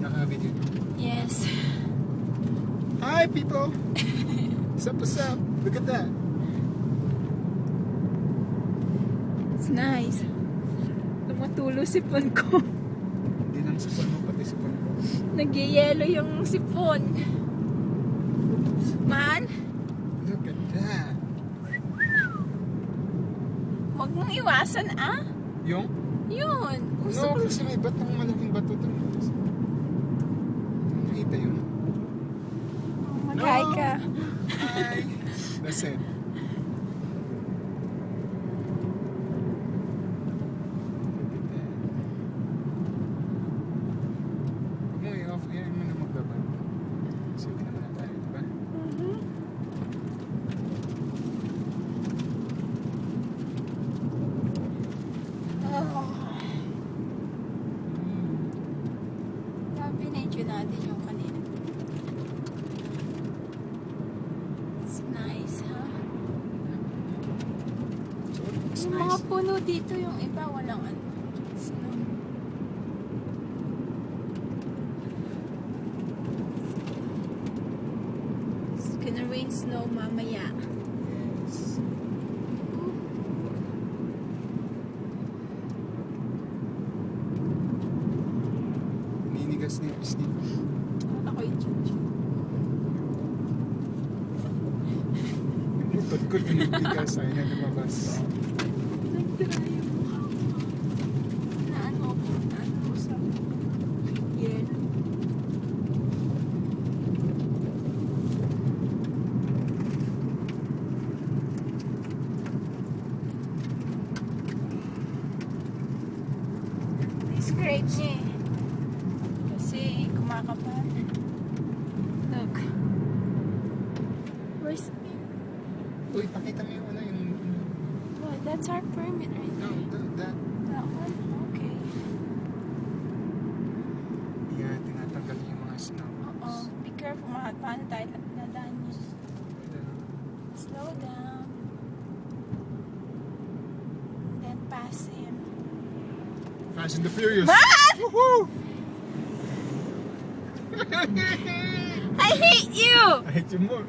Naka-video. Yes. Hi, people! What's up? Look at that. It's nice. Tumutulo sipon ko. Hindi lang sipon mo, pati sipon ko. Nagyayelo yung sipon. Man, Look at that. huwag mong iwasan ah. Yung? Yun. No, kasi may batong malaking bato doon. Nakita yun. Mag-hi ka. Hi. That's it. Huwag mo i-off. Hayaan mo na maglabas. Sige naman na tayo, diba? Sabi na natin yung kanina. It's nice, ha? So, it's Yung mga nice. puno dito, yung iba walang ano. Snow. It's gonna rain snow mamaya. Yes. Ninigas na yung pisngi ko. Ako yung chuchu. Yung utod ko tinitigas. Ayaw na lumabas. Nagdry yung mukha ko. Naano ko sa yelo. Scrape niya eh. Kasi kumakapal. Look. Where's... Uy, pakita mo yung ano yung... Well, that's our permit right No, there. that... That one? Okay. Yeah, tinatanggal yung mga snow. Oo. Be careful, mahal. Paano tayo nadaan yun? Slow down. Then pass him. Fast and the Furious. What? Woohoo! I hate you! I hate you more.